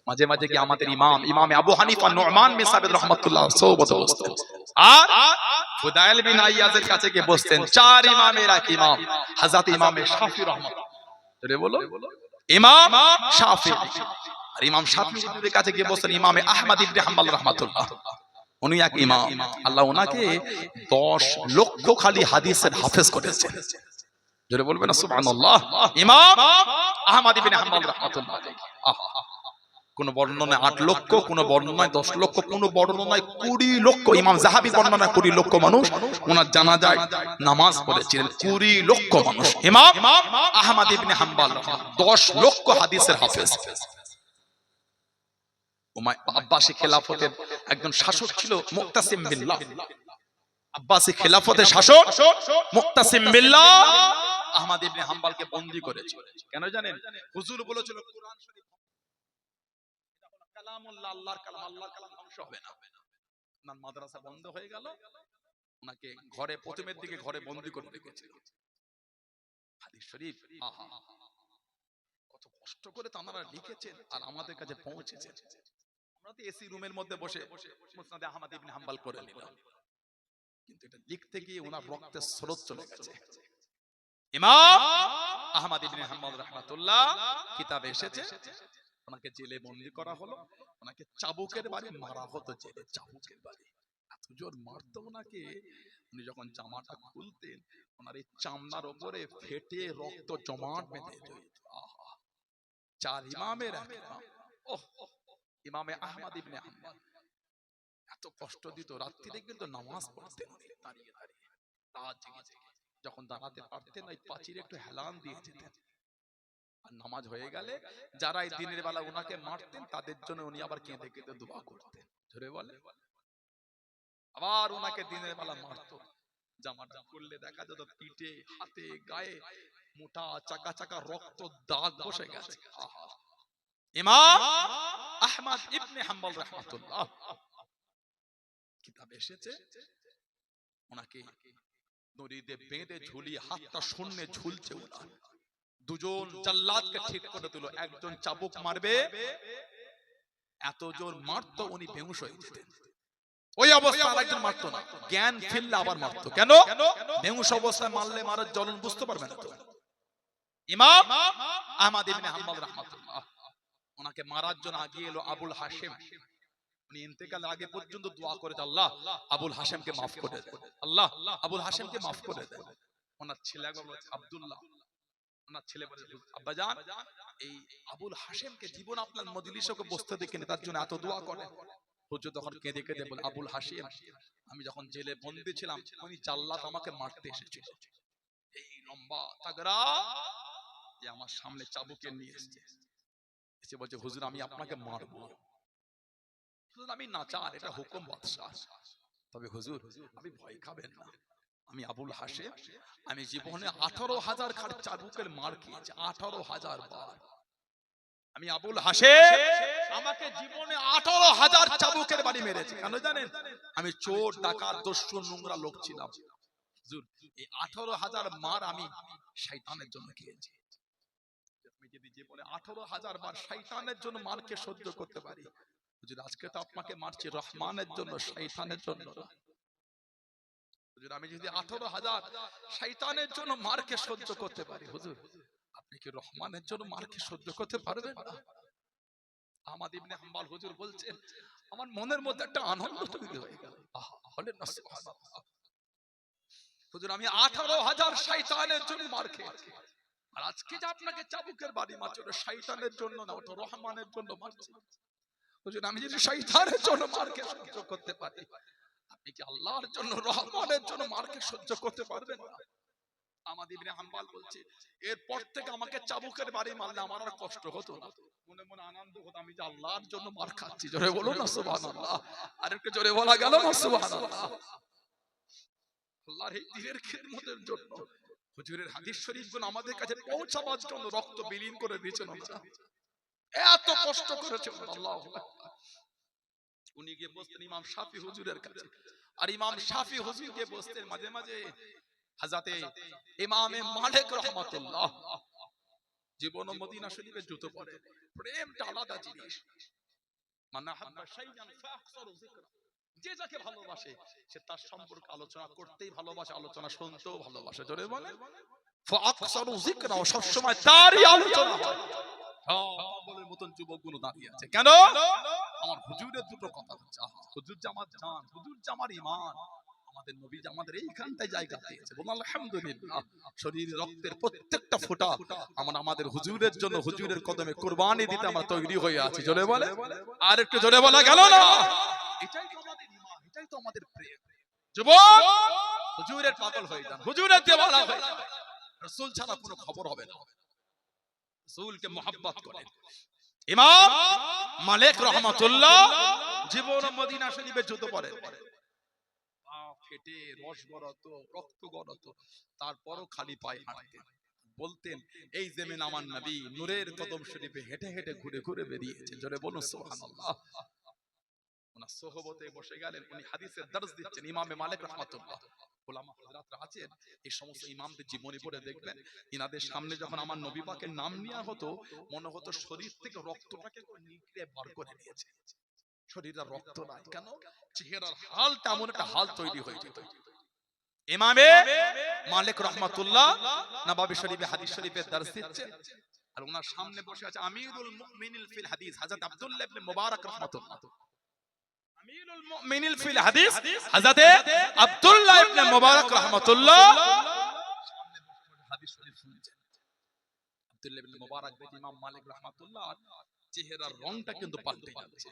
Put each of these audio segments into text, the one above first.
মাঝে মাঝে কি আমাদের ইমাম আবু হানিফা নুমান বিন সাবিত রাহমাতুল্লাহ সোহবতে বসতেন, আর ফুদাইল বিন আইয়াজের কাছে গিয়ে বসতেন। চার ইমামের এক ইমাম হযরত ইমাম শাফি রাহমাতুল্লাহ, জোরে বলো ইমাম শাফি। আর ইমাম শাফির কাছে গিয়ে বসতেন ইমাম আহমদ ইবনে হাম্বল রাহমাতুল্লাহ, উনি এক ইমাম। আল্লাহ ওনাকে 10 লক্ষ খালি হাদিসের হাফেজ করেছেন, জোরে বলবেন না সুবহানাল্লাহ। ইমাম আহমদ ইবনে হাম্বল রাহমাতুল্লাহ, কোন বর্ণনায় 8 লক্ষ, কোন বর্ণনায় 10 লক্ষ, কোন বর্ণনায় 20 লক্ষ। ইমাম যাহাবি বর্ণনা 20 লক্ষ মানুষ ওনার জানাজায় নামাজ পড়েছিলেন, 20 লক্ষ মানুষ। ইমাম আহমদ ইবনে হাম্বল 10 লক্ষ হাদিসের হাফেজ। আব্বাসী খেলাফতের একজন শাসক ছিল মুক্তাসিম বিল্লাহ, আব্বাসী খেলাফতের শাসক মুক্তাসিম বিল্লাহ আহমদ ইবনে হাম্বলকে বন্দী করেছিল। কেন জানেন? হুজুর বলেছিল কুরআন শরীফ কালামুল্লাহ, আল্লাহর কালাম, আল্লাহর কালাম ধ্বংস হবে না। ওনার মাদ্রাসা বন্ধ হয়ে গেল, ওনাকে ঘরে প্রথমের দিকে ঘরে বন্দী করে রেখেছিল। হাদিস শরীফ আহা কত কষ্ট করে তারা লিখেছেন আর আমাদের কাছে পৌঁছেছে। আমরা তো এসি রুমের মধ্যে বসে মুসনাদে আহমদ ইবনে হাম্বল করে নিলাম, কিন্তু এটা লিখতে গিয়ে ওনার রক্তের স্রোত চলে গেছে। ইমাম আহমদ ইবনে হাম্বল রাহমাতুল্লাহ কিতাবে এসেছে ওনাকে জেলে বন্দী করা হলো, ওনাকে চাবুকের বাড়ি মারা হতো, জেলে চাবুকের বাড়ি। এত জোর মারতো ওনাকে, উনি যখন জামাটা খুলতেন ওনার এই চামড়ার উপরে ফেটে রক্ত জমাট বেঁধে যেত। আহা, চার ইমামের এক ইমাম, ওহ ইমামে আহমদ ইবনে হাম্বল এত কষ্ট দিত। রাত্রিতে কিন্তু নামাজ পড়তেন দাঁড়িয়ে দাঁড়িয়ে, রাত জেগে জেগে। যখন দাঁড়াতে পারতেন ওই পাঁচিরে একটু হেলান দিয়ে যেতেন। আর নামাজ হয়ে গেলে যারা এই দিনের বেলা ওনাকে মারতেন তাদের জন্য উনি আবার কেঁদে কেঁদে দোয়া করতেন, ধরে বলে। আবার ওনাকে দিনের বেলা মারতো, জামাটা খুললে দেখা যেত পিঠে হাতে গায়ে মোটা চাকা চাকা রক্ত দাগ বসে গেছে। আহা, ইমাম আহমদ ইবনে হাম্বল রাহমাতুল্লাহ কিতাবে এসেছে ওনাকে দড়িতে বেঁধে ঝুলিয়ে হাতটা শূন্যে ঝুলছে ওনার। দুজন জাল্লাদকে ঠিক করে দিল, একজন চাবুক মারবে, এত জোর মারতো উনি বেহুশ হয়ে যেতেন। ওই অবস্থা আরেকজন মারতো না, জ্ঞান ফিরলে আবার মারতো। কেন? বেহুশ অবস্থায় মারলে মারার জ্বলন বুঝতে পারবে না তো। ইমাম আহমদ ইবনে হাম্বল রাহমাতুল্লাহ ওনাকে মারার জন্য আগিয়ে এলো আবুল হাশেম। উনি ইন্তেকাল আগে পর্যন্ত দোয়া করে আল্লাহ আবুল হাশেমকে মাফ করে দেন, আল্লাহ আবুল হাশেমকে মাফ করে দেন। ওনার ছেলে আব্দুল্লাহ, ওনার ছেলে বলে আব্বাজান এই আবুল হাশেমকে জীবন আপনার মজলিসে বসতে দেখিনি, তার জন্য এত দোয়া করেন। হুজুর তখন কেঁদে কেঁদে বলে আবুল হাশেম আমি যখন জেলে বন্দী ছিলাম উনি জাল্লাদ আমাকে মারতে এসেছিল, এই লম্বা তাগড়া যে আমার সামনে চাবুকে নিয়ে এসেছে, এসে বলছে হুজুর আমি আপনাকে মারবো। হুজুর আমি নাচার, এটা হুকুম বাদশাহ, তবে হুজুর আপনি ভয় খাবেন না, আমি আবুল হাশেম, আমি জীবনে 18,000 খাট চাবুকের মার খেয়েছি, 18,000 বার। আমি আবুল হাশেম, আমাকে জীবনে 18,000 চাবুকের বাড়ি মেরেছে। কেন জানেন? আমি চোর ডাকাত দস্যু নোংরা লোক ছিলাম। হুজুর এই 18,000 মার আমি শয়তানের জন্য খেয়েছি। আমি যদি জীবনে 18,000 বার শয়তানের জন্য মারকে সহ্য করতে পারি, হুজুর আজকে তো আপনাকে মারছি রহমানের জন্য, শয়তানের জন্য না। হুজুর আমি যদি 18,000 শয়তানের জন্য মারকে সহ্য করতে পারি, হুজুর আপনি কি রহমানের জন্য মারকে সহ্য করতে পারবেন না? আহমদ ইবনে হাম্বল হুজুর বলছেন আমার মনের মধ্যে একটা আনন্দ তৈরি হয়ে গেল। আহা বলেন না সুবহানাল্লাহ। হুজুর আমি 18,000 শয়তানের জন্য মার খেয়েছি, আর আজকে যে আপনাকে চাবুকের বাড়ি মারছে ওটা শয়তানের জন্য না, ওটা রহমানের জন্য মারছে। হুজুর আমি যদি শয়তানের জন্য মারকে সহ্য করতে পারি, আপনি কি আল্লাহর জন্য রহমানের জন্য মারকে সহ্য করতে পারবেন না? আহমদ ইবনে হাম্বল বলছে এরপর থেকে আমাকে চাবুকের বাড়ি মারলে আমার আর কষ্ট হতো না, মনে মনে আনন্দ হতো আমি যে আল্লাহর জন্য মার খাচ্ছি। জোরে বলুন না সুবহানাল্লাহ, আর একটু জোরে বলা গেল না সুবহানাল্লাহ। আল্লাহর এই দ্বীনের খিদমতের জন্য হুজুরের হাদিস শরীফগুলো আমাদের কাছে পৌঁছাবার জন্য রক্ত বিলীন করে দিয়েছেন, এত কষ্ট করেছেন। আল্লাহু আকবার। উনি গিয়ে বসতেন ইমাম শাফি হুজুরের কাছে, আর ইমাম শাফি হুজুর গিয়ে বসতেন মাঝে মাঝে হযরতে ইমামে মালিক রাহমাতুল্লাহ জীবন মদিনা শরীফে জুতো পরে। প্রেমটা আলাদা জিনিস। মানে হাব্বা শাইআন ফাকসারু যিকরা, যে যাকে ভালোবাসে সে তার সম্পর্কে আলোচনা করতেই ভালোবাসে, আলোচনা শুনতেও ভালোবাসে। জোরে বলে ফাকসারু যিকরা, সব সময় তারই আলোচনা হয়। পাগলের মতন যুবকগুলো দাঁড়িয়ে আছে কেন? আমার হুজুরের দুটো কথা হচ্ছে, হুজুর যে আমার জান, হুজুর যে আমার ঈমান, আমাদের নবী যে আমাদের এইখানটায় জায়গা দিয়েছে। বলুন আলহামদুলিল্লাহ। শরীর রক্তের প্রত্যেকটা ফোঁটা আমরা আমাদের হুজুরের জন্য, হুজুরের কদমে কুরবানি দিতে আমরা তৈরি হয়ে আছি। জোরে বলে, আর একটু জোরে বলা গেল না? এটাই তো আমাদের ঈমান, এটাই তো আমাদের প্রেম। যুবক হুজুরের পাগল হয়ে যান, হুজুরের দেওয়ানা হয়ে যান। রাসূল ছাড়া কোনো খবর হবে না। রাসূলকে মহব্বত করেন। ইমাম মালিক রাহমাতুল্লাহ জীবন মদিনা শরীফে জুতো পরেন, পা ফেটে রস গড়াতো, রক্ত গড়াতো, তারপরও খালি পায়ে হাঁটতেন। বলতেন এই জমিন আমার নবী নূরের কদম শরীফে হেঁটে হেঁটে ঘুরে ঘুরে বেরিয়েছে। জোরে বলুন সুবহানাল্লাহ। ওনার সোহবতে বসে গেলেন, উনি হাদিসের দর্শ দিচ্ছেন। ইমামে মালিক রাহমাতুল্লাহ, ওলামা হযরতরা আছেন, এই সমস্ত ইমামদের জীবনী পড়ে দেখবেন, ইনাদের সামনে যখন আমার নবী পাকের নাম নেওয়া হতো, মনে হতো শরীর থেকে রক্তটাকে নিগড়ে বার করে দিয়েছে। শরীরে রক্ত নাই কেন? চেহারার হাল তেমন একটা হাল তৈরি হয়ে যেত। ইমামে মালিক রাহমাতুল্লাহ নববী শরীফে হাদিস শরীফের দর্শ দিচ্ছেন, আর ওনার সামনে বসে আছে আমিরুল মুমিনিন ফিল হাদিস হযরত আব্দুল্লাহ ইবনে মুবারক রাহমাতুল্লাহ। আমিরুল মুমিনিন ফিল হাদিস হযরত আব্দুল্লাহ ইবনে মুবারক রাহমাতুল্লাহ সামনে বসে বসে হাদিস শরীফ শুনছেন। আব্দুল্লাহ ইবনে মুবারক বেদ ইমাম মালিক রাহমাতুল্লাহ চেহারার রংটা কিন্তু পাল্টে যাচ্ছে,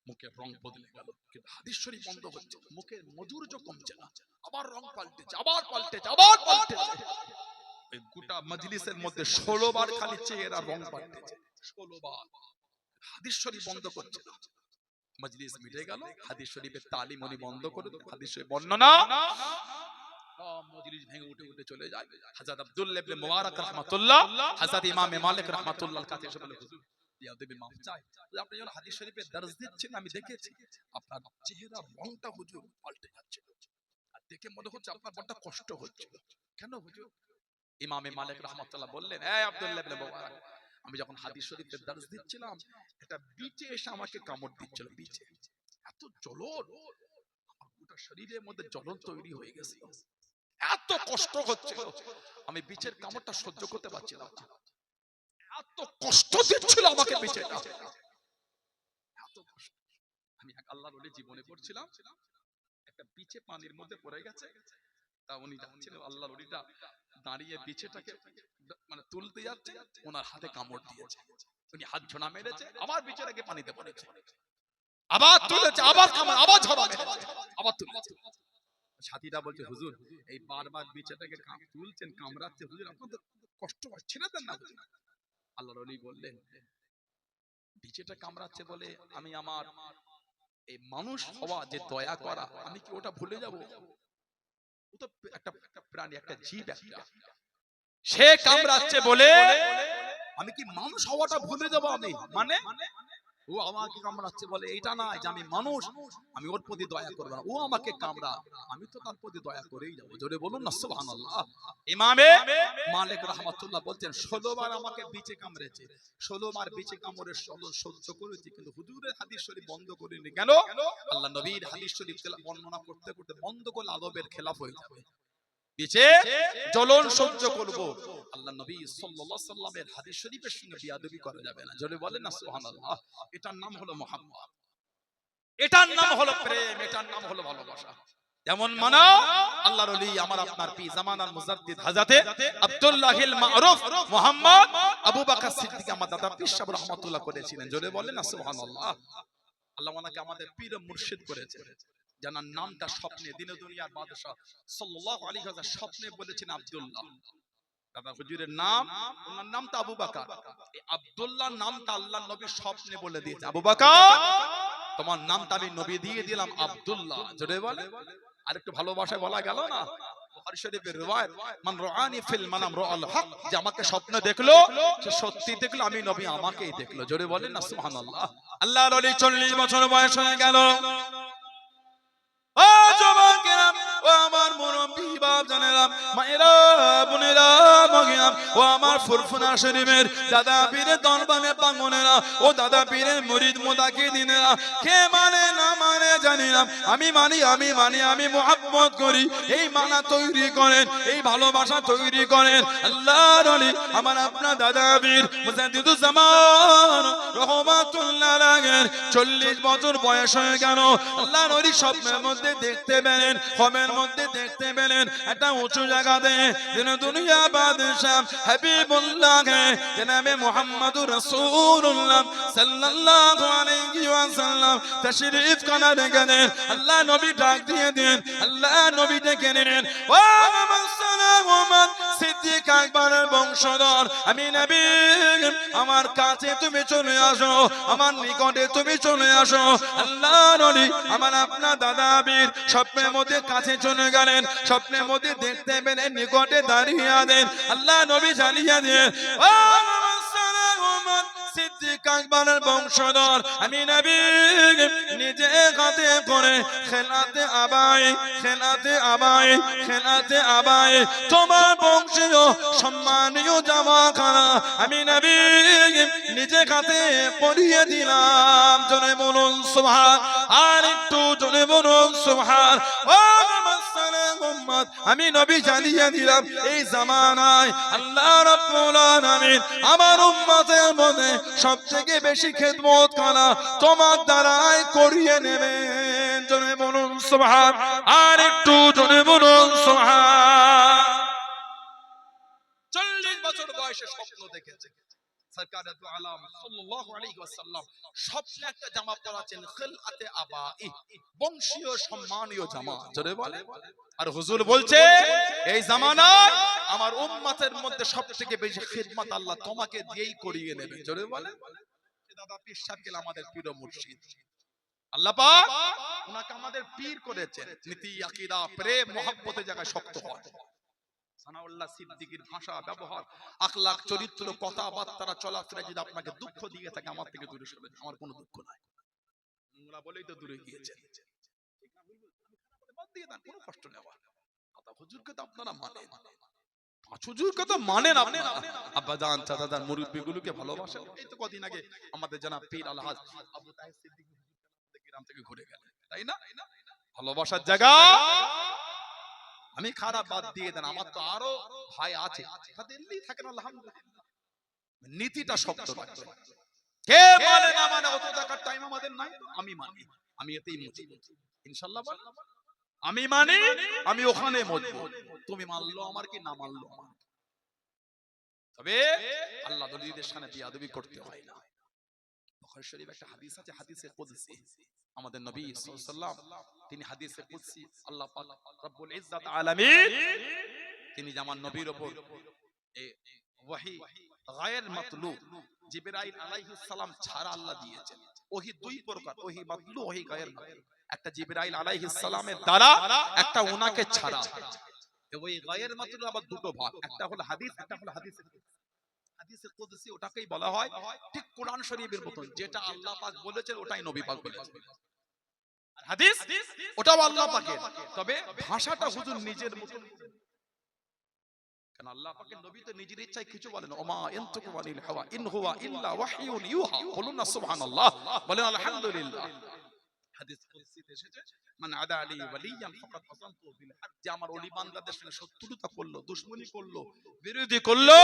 মুখের রং বদলে গেল, কিন্তু হাদিস শরীফ বন্ধ হচ্ছে, মুখের মধুর্য কমছে না, আবার রং পাল্টেছে, আবার পাল্টেছে, আবার পাল্টেছে। এই গোটা মজলিসের মধ্যে 16 বার খালি চেহারা রং পাল্টেছে, 16 বার। হাদিস শরীফ বন্ধ করছে না। মজলিস মিটে গেল, হাদিস শরীফের তালিম উনি বন্ধ করে দিলেন, হাদিস শরীফ বর্ণনা মজলিস ভেঙে উঠে উঠে চলে যায়। হযরত আব্দুল্লাহ ইবনে মুবারক রাহমাতুল্লাহ হযরত ইমামে মালিক রাহমাতুল্লাহর কাছে এসে বলে, হুজুর ইয়াদেবি মাফ চাই, আপনি যখন হাদিস শরীফের দর্শ দিচ্ছেন আমি দেখেছি আপনার চেহারার রংটা হুজুর পাল্টে যাচ্ছে, আর দেখে মনে হচ্ছে আপনার বড় কষ্ট হচ্ছে। কেন হুজুর? ইমামে মালিক রাহমাতুল্লাহ বললেন, এই আব্দুল্লাহ ইবনে মুবারক, আমি যখন হাদিস শরীফের দর্শ দিচ্ছিলাম একটা বিচে এসে আমাকে কামড় দিচ্ছিল, বিচে এত জ্বলন, আমার গোটা শরীরের মধ্যে জ্বলন তৈরি হয়ে গেছে, এত কষ্ট হচ্ছে, আমি বিচের কামড়টা সহ্য করতে পারছিলাম না, এত কষ্ট দিচ্ছিল আমাকে বিচেটা, এত কষ্ট। আমি এক আল্লাহর ওলি জীবনে পড়ছিলাম, একটা বিচে পানির মধ্যে পড়ে গেছে, তা উনি যাচ্ছিলেন, আল্লাহর ওলিটা দাঁড়িয়ে বিচেটাকে মানে তুলতে যাচ্ছে, ওনার হাতে কামড় দিয়েছে, উনি হাত ঝোনা মেরেছে, আবার বিচেটাকে পানিতে পড়েছে, আবার তুলেছে, আবার কামড়, আবার ঝোনা মেরেছে, আবার তুলেছে। সাথীরা বলছে, হুজুর এই বারবার বিচেটাকে তুলছেন, কামড়াচ্ছে, হুজুর আপনার তো কষ্ট হচ্ছে না? দেন না। আল্লাহর ওলি বললেন, বিচেটা কামড়াচ্ছে বলে আমি আমার এই মানুষ হওয়া যে দয়া করা, আমি কি ওটা ভুলে যাব? ও তো একটা প্রাণী, একটা জীব, একটা সে কামড়াচ্ছে বলে আমি কি মানুষ হওয়াটা ভুলে যাব? আমি মানে ও আমাকে কামড়াচ্ছে বলে এইটা না যে আমি মানুষ, আমি ওর প্রতি দয়া করব না, ও আমাকে কামড়া, আমি তো তার প্রতি দয়া করেই যাব। জোরে বলুন না সুবহানাল্লাহ। ইমামে মালিক রাহমাতুল্লাহ বলছেন 16 বার আমাকে বিচে কামড়েছে, 16 বার বিচে কামড়ের সহ্য করেছি, কিন্তু হুজুরের হাদিস শরীফ বন্ধ করিনি। কেন? আল্লাহ নবীর হাদিস শরীফ বর্ণনা করতে করতে বন্ধ করলে আদবের খেলাফ হয়ে যাবে। বিচে জ্বলন সহ্য করব, আল্লাহ নবী সাল্লাল্লাহু আলাইহি সাল্লামের হাদিস শরীফের সঙ্গে বিয়াদবি করা যাবে না। জোরে বলেন না সুবহানাল্লাহ। এটার নাম হলো মুহাব্বত, এটার নাম হলো প্রেম, এটার নাম হলো ভালোবাসা। যেমন মানা আল্লাহর ওলি আমার আপনার পীর জামানার মুজাদ্দিদ হযরত আব্দুল্লাহিল মারুফ মুহাম্মদ আবু বকর সিদ্দিক আমার দাদা পীর সাহেব রাহমাতুল্লাহ করেছিলেন। জোরে বলেন না সুবহানাল্লাহ। আল্লাহ ওনাকে আমাদের পীর ও মুর্শিদ করেছে, জানার নামটা স্বপ্নে দিনে দুনিয়ার বাদশা সাল্লাল্লাহু আলাইহি ওয়াসাল্লাম স্বপ্নে বলেছেন আব্দুল্লাহ। দাদা হুজুরের নাম, ওনার নামটা আবু বকর, এই আব্দুল্লাহ নামটা আল্লাহর নবী স্বপ্নে বলে দিয়েছে, আবু বকর তোমার নামটা আমি নবী দিয়ে দিলাম আব্দুল্লাহ। জোরে বলে, আরেকটু ভালোবাসায় বলা গেল না, বুখারী শরীফের রিওয়ায়াত মান রাআনি ফিল মানাম রাআল হক, যে আমাকে স্বপ্নে দেখলো সে সত্যি দেখলো, আমি নবী আমাকেই দেখলো। জোরে বলেন না সুবহানাল্লাহ। আল্লাহর ওলি 40 বছর বয়স হয়ে গেল, ও যুবকেরা, ও ও আমার মুরব্বি বাপ জানেরা, মায়েরা, বোনেরা, মগিয়াম, ও আমার ফুরফুরা শরীফের দাদা পীরের দরবারে পাগলেরা, ও দাদা পীরের মুরিদ মুতাকিদিনেরা, কে মানে না মানে জানি না, আমি মানি, আমি মানি, আমি মুহাব্বত করি। এই মানা তৈরি করেন, এই ভালোবাসা তৈরি করেন আল্লাহর ওলি আমার আপনার দাদা পীর মুজাদ্দিদুজ জামান রহমাতুল্লাহ আলাইহি। 40 বছর বয়স হয়ে গেল, আল্লাহর ওলি স্বপ্নের মধ্যে দেখতে পেলেন, খমের মধ্যে দেখতে পেলেন একটা উঁচু জায়গাতে যেন দুনিয়া বাদশাহ হাবিবুল্লাহকে জনাবে মুহাম্মদুর রাসূলুল্লাহ সাল্লাল্লাহু আলাইহি ওয়াসাল্লাম তাশরীফ খানা রেখেছেন। আল্লাহ নবী ডাক দিয়ে দেন, আল্লাহ নবী ডেকে নেন, ও মুহাম্মদ সিদ্দিক আকবরের বংশধর, আমি নবী, আমার কাছে তুমি চলে আসো, আমার নিকটে তুমি চলে আসো। আল্লাহ নবী আমার আপনার দাদা পীর স্বপ্নের মধ্যে কাছে চলে গেলেন, স্বপ্নের মধ্যে দেখতে পেলেন নিকটে দাঁড়িয়ে আছেন। আল্লাহ নবী জানিয়ে দেন, ও সিদ্দিক আকবরের বংশধর, আমি নবী নিজে হাতে করে খেলাতে আবাই, খেলাতে আবাই, খেলাতে আবাই তোমার বংশীয় সম্মানীয় জামাখানা আমি নবী নিজে হাতে পরিয়ে দিলাম। জোরে বলুন সুবহান, আর একটু জোরে বলুন সুবহান। ও আমি নবী জানিয়ে দিলাম, এই জামানায় আল্লাহ রাব্বুল আলামিন আমার উম্মতের মধ্যে সবথেকে বেশি খেদমত করা তোমার দ্বারাই করিয়ে নেবেন। জোরে বলুন সুবহান, আর একটু জোরে বলুন সুবহান। 40 বছর বয়সে স্বপ্ন দেখেছে সরকারে দু আলম সাল্লাল্লাহু আলাইহি ওয়াসাল্লাম, স্বপ্নে একটা জামা পরাছেন খিলাতে আবাই, বংশীয় সম্মানীয় জামা। জোরে বলে। আর হুজুর বলছে এই জামানায় আমার উম্মতের মধ্যে সবথেকে বেশি খিদমত আল্লাহ তোমাকে দিয়েই করিয়ে নেবে। জোরে বলে। দাদা পীর সাহেব গেল আমাদের পীর ও মুর্শিদ, আল্লাহ পাক উনাকে আমাদের পীর করেছেন। নীতি আকীদা প্রেম মহব্বতের জায়গায় শক্ত হয়। সানাউল্লাহ সিদ্দিকীর ভাষা ব্যবহার আখলাক চরিত্র কথাবার্তা চলাফেরা যদি আপনাকে দুঃখ দিয়ে থাকে আমার থেকে দূরে সরে যান, আমার কোনো দুঃখ নাই। মোংলা বলেই তো দূরে গিয়েছেন, ঠিক না? বাদ দিয়ে দেন, কোনো কষ্ট নেওয়া কথা। হুজুরকে তো আপনারা মানেন, পাঁচ হুজুরকে তো মানেন আপনারা, আব্বাজান চাচাজান মুরব্বিগুলোকে ভালোবাসেন। এই তো কদিন আগে আমাদের জানা পীর আলহাজ আবু তাহের সিদ্দিকী গ্রাম থেকে ঘুরে গেলেন, তাই না? ভালোবাসার জায়গা। আমি খারাপ বাদ দিয়ে দেন, আমার তো আরো ভাই আছে, দিল্লি থাকেন আলহামদুলিল্লাহ। নীতিটা শক্ত রাখতে, কে মানে না মানে অত টাকার টাইম আমাদের নাই। আমি মানি, আমি এতেই মজবুত ইনশাআল্লাহ। বল আমি মানি, আমি ওখানে মজবুত। তুমি মানলো আমার কি না মানলো আমার, তবে আল্লাহ ওলিদের সামনে বিয়াদবি করতে হয় না। বুখারী শরীফ একটা হাদিস আছে, হাদিসে কুদসি। আমাদের নবী সাল্লাল্লাহু আলাইহি ওয়াসাল্লাম তিনি হাদিসে কুদসি আল্লাহ পাক রব্বুল ইজ্জত আলামিন তিনি আমার নবীর উপর এই ওহী গায়র মাতলুব জিবরাইল আলাইহিস সালাম ছাড়া আল্লাহ দিয়েছেন। ওহী দুই প্রকার, ওহী মাতলুব, ওহী গায়র মাতলুব। একটা জিবরাইল আলাইহিস সালামের দ্বারা, একটা উনাকে ছাড়া। ওই গায়র মাতলুব আবার দুটো ভাগ, একটা হলো হাদিস, একটা হলো হাদিসে হাদিসে কুদসি। ওটাকেই বলা হয় ঠিক কোরআন শরীফের মতন, যেটা আল্লাহ পাক বলেছেন ওটাই নবী পাক বলেছেন। আর হাদিস ওটাও আল্লাহ পাকের, তবে ভাষাটা হুজুর নিজের মতন। কারণ আল্লাহ পাকের নবী তো নিজের ইচ্ছায় কিছু বলেন, ওমা ইয়ানতুকু আনিল হাওয়া ইন হুয়া ইল্লা ওয়াহয়ুন ইউহা। বলুন না সুবহানাল্লাহ, বলেন আলহামদুলিল্লাহ। হাদিস কুদসিতে এসেছে মান আদা আলী ওয়ালিয়ান ফাকাদ আযানতু বিল হক, যে আমার ওলি বান্দাদের সঙ্গে শত্রুতা করলো, দুশমনি করলো, বিরোধী করলো,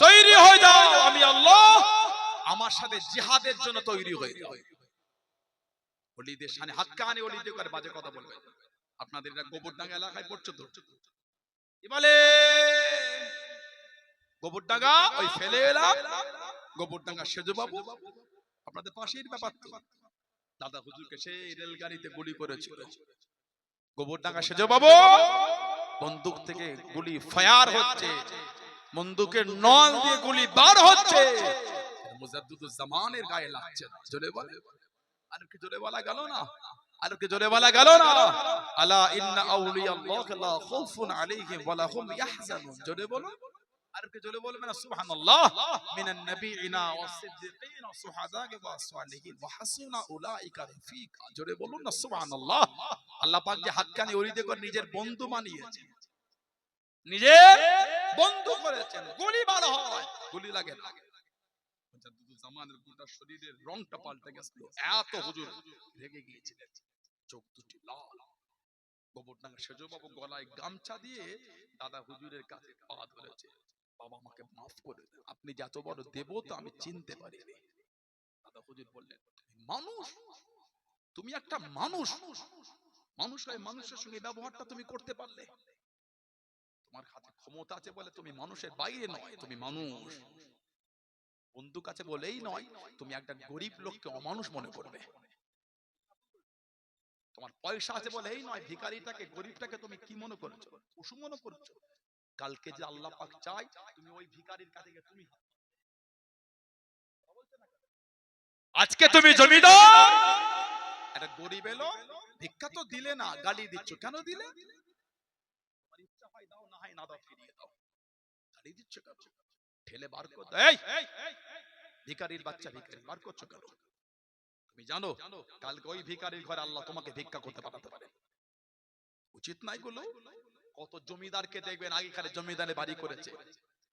তৈরি হয়ে যাও, আমি আল্লাহ আমার সাথে জিহাদের জন্য তৈরি হয়ে যাও। ওলিদের শানে হাক্কানি ওলিদের করে বাজে কথা বলবে। আপনাদের এটা গোবরডাঙ্গা এলাকায় পড়ছে তো, কি বলে গোবরডাঙ্গা ওই ফেলে এলাম, গোবরডাঙ্গা সেজো বাবু আপনাদের পাশের ব্যাপার তো। দাদা হুজুরকে সেই রেলগাড়িতে গুলি করেছিল। গোবরডাঙ্গা সেজো বাবু বন্দুক থেকে গুলি ফায়ার হচ্ছে, বন্দুকের নল দিয়ে গুলি বার হচ্ছে, মুজাদ্দিদুজ জামানের গায়ে লাগছে। জোরে বলে, আর কি জোরে বলা গেল না, আর কি জোরে বলা গেল না। আলা ইন্না আউলিয়াল্লাহি লা খাউফুন আলাইহিম ওয়া লা হুম ইয়াহজানুন। জোরে বলো। আর কে জোরে বলবেন না সুবহানাল্লাহ, মিনান নাবিয়িনা ওয়াস সিদ্দিকিন ওয়াস শুহাদা'i ওয়াস সালিহিন ওয়া হাসুনা উলাইকা রফিকা। জোরে বলুন না সুবহানাল্লাহ। আল্লাহ পাক যে হাক্কানি ওলিদের করে নিজের বন্ধু বানিয়েছেন, নিজের বন্ধু করেছেন। গুলি মারা হয়, গুলি লাগে না। জামানের গোটা শরীরের রংটা পাল্টে গেছিল, এত হুজুর রেগে গিয়েছিলেন, চোখ দুটি লাল। গোবরডাঙ্গা সেজো বাবু গলায় গামছা দিয়ে দাদা হুজুরের কাছে পা ধরেছে, বাবা আমাকে মাফ করে দেন, আপনি যে এত বড় দেবতা আমি চিনতে পারিনি। দাদা হুজুর বললেন, মানুষ, তুমি একটা মানুষ, মানুষ হয়ে মানুষের সঙ্গে ব্যবহারটা তুমি করতে পারলে? তোমার হাতে ক্ষমতা আছে বলে তুমি মানুষের বাইরে নয়, তুমি মানুষ। বন্ধু কাছে বলেই নয়, তুমি একটা গরিব লোককে অমানুষ মনে করবে। তোমার পয়সা আছে বলেই নয়, ভিখারিটাকে গরিবটাকে তুমি কি মনে করছো? পশু মনে করছো। কালকে যে আল্লাহ পাক চাই তুমি ওই ভিখারির কাছে গিয়ে তুমি, আজকে তুমি জমিদার, একটা গরিব এলো, ভিক্ষা তো দিলে না, গালি দিচ্ছ, কেন দিলে? তোমার ইচ্ছা হয় দাও, না হয় না দাও, ফিরিয়ে দাও, গালি দিচ্ছ কেন? ঠেলে বার কর দাও। এই ভিখারির বাচ্চা, ভিখারি বার করছো কেন? তুমি জানো কালকে ওই ভিখারির ঘরে আল্লাহ তোমাকে ভিক্ষা করতে পাঠাতে পারে। উচিত নাই গুলো? কত জমিদারকে দেখবেন আগেকার জমিদারে বাড়ি করেছে,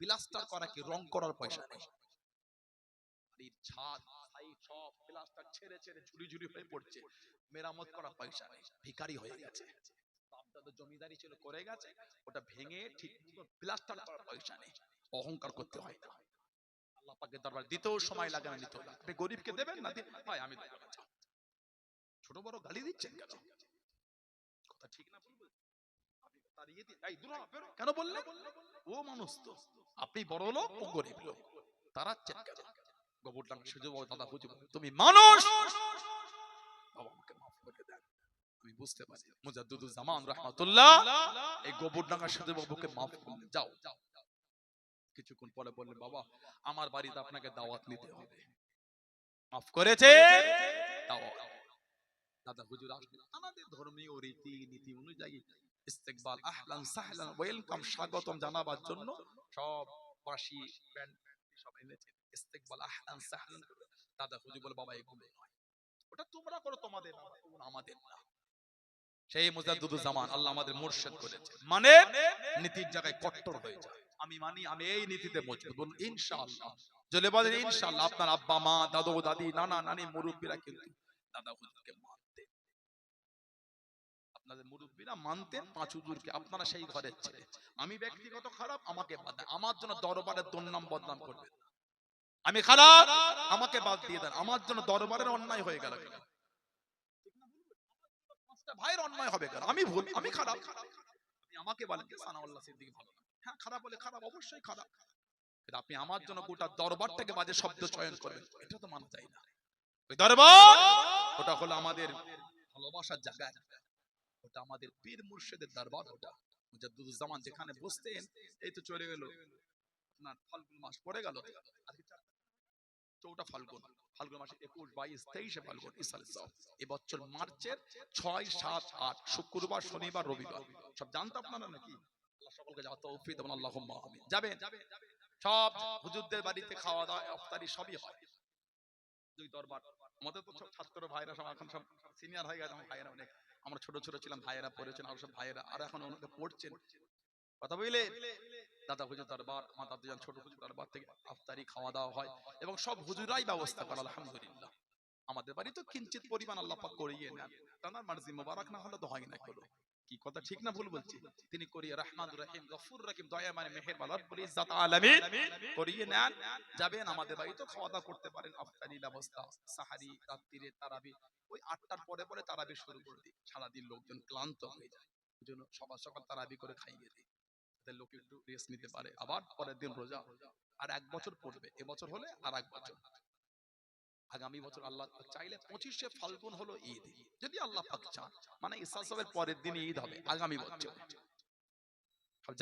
প্লাস্টার করা কি রং করার পয়সা নেই, বাড়ির ছাদ সাইড সব প্লাস্টার ছেড়ে ছেড়ে ঝুরি ঝুরি হয়ে পড়ছে, মেরামত করা পয়সা নেই, ভিখারি হয়ে গেছে। বাপদাদা জমিদারি ছিল করে গেছে, ওটা ভেঙে ঠিক প্লাস্টার করার পয়সা নেই। অহংকার করতে হয় না, আল্লাহ পাকের দরবার দিতেও সময় লাগে না, নিতেও লাগে। আপনি গরিবকে দেবেন না, ভাই আমি দেব না, ছোট বড় গালি দিচ্ছেন কেন? কথা ঠিক না বলবো? আপনি তাড়িয়ে দিন, এই দূর হ, বেরো। কেন বললেন? ও মানুষ তো, আপনি বড় লোক, ও গরিব লোক, তাড়াচ্ছেন কেন? গোবরডাঙ্গা সেজো বাবু দাদা হুজুর, তুমি মানুষ, বাবা আমাকে মাফ করে দেন, আমি বুঝতে পারি। মুজাদ্দিদুল জামান রাহমাতুল্লাহ এই গোবরডাঙ্গা সেজো বাবুকে মাফ করলেন। যাও, কিছুক্ষণ পরে বললেন, বাবা আমার বাড়িতে আপনাকে দাওয়াত নিতে হবে। মাফ করেছে, দাওয়াত। দাদা হুজুর আসলেন, আমাদের ধর্মীয় রীতি নীতি অনুযায়ী ইস্তেকবাল, আহলান সাহলান, ওয়েলকাম, স্বাগতম জানাবার জন্য সব বাঁশি ব্যান্ড সব এনেছে। ইস্তেকবাল, আহলান সাহলান। দাদা হুজুর বলে, বাবা এগুলো নয়, ওটা তোমরা করো, তোমাদের আমাদের না। সেই মুজাদ্দিদুল জামান আল্লাহ আমাদের মুর্শিদ করেছে, মানে নীতির জায়গায় কট্টর হয়ে যায়। আমি মানি, আমি এই নীতিতে মজবুত। বলুন ইনশাআল্লাহ, জলে বলেন ইনশাআল্লাহ। আপনার আব্বা মা দাদু দাদি নানা নানি মুরব্বীরা কিন্তু দাদা হুজুরকে মানতেন, আপনাদের মুরব্বীরা মানতেন পাঁচ হুজুরকে, আপনারা সেই ঘরের ছেলে। আমি ব্যক্তিগত খারাপ, আমাকে বাদ দেন, আমার জন্য দরবারের দুর্নাম বদনাম করবেন না। আমি খারাপ, আমাকে বাদ দিয়ে দেন, আমার জন্য দরবারের অন্যায় হয়ে গেল কেন? ভাইয়ের অন্যায় হবে কেন? আমি ভুল, আমি খারাপ, আপনি আমাকে বলেন সানাউল্লাহ সিদ্দিকী ভালো না, হ্যাঁ খারাপ বলে খারাপ, অবশ্যই খারাপ, কিন্তু আপনি আমার জন্য গোটা দরবারটাকে বাজে শব্দ চয়ন করবেন, এটা তো মানা যায় না। ওই দরবার, ওটা হলো আমাদের ভালোবাসার জায়গা, ওটা আমাদের পীর মুর্শিদের দরবার। ওটা মুজাদ্দিদুল জামান যেখানে বসতেন, এই তো চলে গেল আপনার ফাল্গুন মাস পড়ে গেল, আজকে চৌঠা ফাল্গুন, ফাল্গুন মাসে 21, 22, 23 ফাল্গুন এবছর মার্চের 6, 7, 8 শুক্রবার, শনিবার, রবিবার, সব জানতো আপনারা নাকি? আল্লাহ সকলকে যা তৌফিক দেন, আল্লাহুম্মা আমিন। যাবেন, সব হুজুরদের বাড়িতে খাওয়া দাওয়া ইফতারি সবই হয়। দুই দরবার, আমাদের তো সব ছাত্র ভাইরা সব এখন সব সিনিয়র হয়ে গেছে, আমার ভাইয়েরা অনেক, আমরা ছোট ছোট ছিলাম, ভাইয়েরা পড়েছেন, আর সব ভাইয়েরা আর এখন অনেকে পড়ছেন, কথা বুঝলে? দাদা হুজুর দরবার, মা দাদুজান ছোট হুজুর দরবার থেকে ইফতারি খাওয়া দাওয়া হয়, এবং সব হুজুরাই ব্যবস্থা করে আলহামদুলিল্লাহ। আমাদের বাড়ি তো কিঞ্চিত পরিমাণ আল্লাহ পাক করিয়ে নেন, তার মার্জি মোবারক না হলে তো হয় না। হলো কি কথা ঠিক না ভুল বলছি? তিনি করিয়ে রহমানুর রহিম গফুর রহিম দয়াময় মেহেরবান রব্বুল ইজ্জাত আলামিন করিয়ে নেন। যাবেন আমাদের বাড়ি তো খাওয়া দাওয়া করতে পারেন, ইফতারি ব্যবস্থা, সাহারি, রাত্রিরে তারাবি, ওই 8টার পরে পরে তারাবি শুরু করে দিই, সারাদিন লোকজন ক্লান্ত হয়ে যায়, এজন্য সকাল সকাল তারাবি করে খাইয়ে দিই, লোক একটু রেস্ট নিতে পারে, আবার পরের দিন রোজা। আর 1 বছর পড়বে, এবছর হলে আর 1 বছর, আগামী বছর আল্লাহ চাইলে 25শে ফাল্গুন হলো ঈদ, যদি আল্লাহ পাক চান, মানে ঈসা সাহেবের পরের দিন ঈদ হবে আগামী বছর।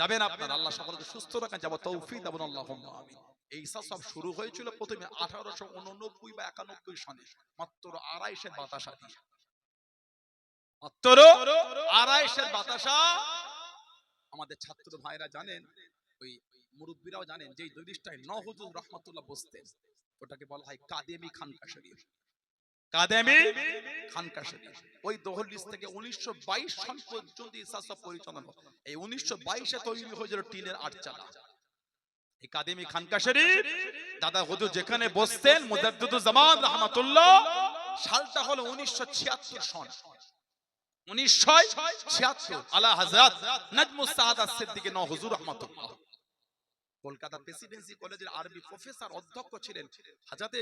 যাবেন আপনারা, আল্লাহ সকলকে সুস্থ রাখেন, যাব তৌফিক দেন, আল্লাহুম্মা আমিন। এই ঈসা সাহেব শুরু হয়েছিল প্রথমে 1889 বা 91 সনে, মাত্র 250 বাতাসা দিয়ে, মাত্র 250 বাতাসা। আমাদের ছাত্র ভাইরা জানেন, ওই মুরব্বীরাও জানেন যে দরিশটায় নওহুজুর রহমাতুল্লাহ বসতেন, ওটাকে বলা হয় কাদেমি খানকা শরীফ। কাদেমি খানকা শরীফ। ওই দহলিজ থেকে 1922 সাল পর্যন্ত ইসাসা পরিচালনা, এই 1922 এ তৈরি হয়েছিল টিনের আটচালা। এই কাদেমি খানকা শরীফ দাদা হুজুর যেখানে বসতেন মুজাদ্দিদুজ জামান রাহমাতুল্লাহ, সালটা হলো 1976 সন। 1976 আলা হযরত নাজমুস সাআদাত সিদ্দিকী নওহুজুর রাহমাতুল্লাহ কলকাতা প্রেসিডেন্সি কলেজের আরবি প্রফেসর অধ্যক্ষ ছিলেন হযরতে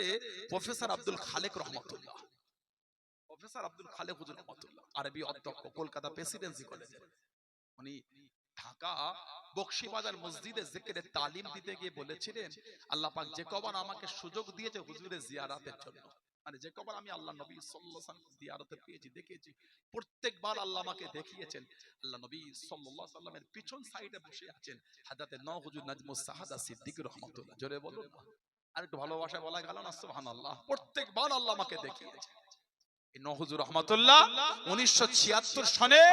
প্রফেসর আব্দুল খালেক রহমাতুল্লাহ। প্রফেসর আব্দুল খালেক হুজুর রহমাতুল্লাহ আরবি অধ্যক্ষ কলকাতা প্রেসিডেন্সি কলেজে। উনি ঢাকা বকশীবাজার মসজিদে জিকিরে তালিম দিতে গিয়ে বলেছিলেন, আল্লাহ পাক যে কবার আমাকে সুযোগ দিয়েছে হুজুরের জিয়ারাতের জন্য, মানে যে কবার আমি আল্লাহ নবী সাল্লাল্লাহু আলাইহি ওয়াসাল্লাম জিয়ারতে পেয়েছি দেখেছি, প্রত্যেকবার আল্লাহ আমাকে দেখিয়েছেন আল্লাহ নবী সাল্লাল্লাহু আলাইহি ওয়াসাল্লামের পিছন সাইডে বসে আছেন হযরতে নওহুজুর নাজমুস সাহাদা সিদ্দিকী রহমাতুল্লাহ। জোরে বলুন না, আর একটু ভালোবাসায় বলা গেল না সুবহানাল্লাহ। প্রত্যেকবার আল্লাহ আমাকে দেখিয়েছেন। এই নওহুজুর রহমাতুল্লাহ 1976 সনে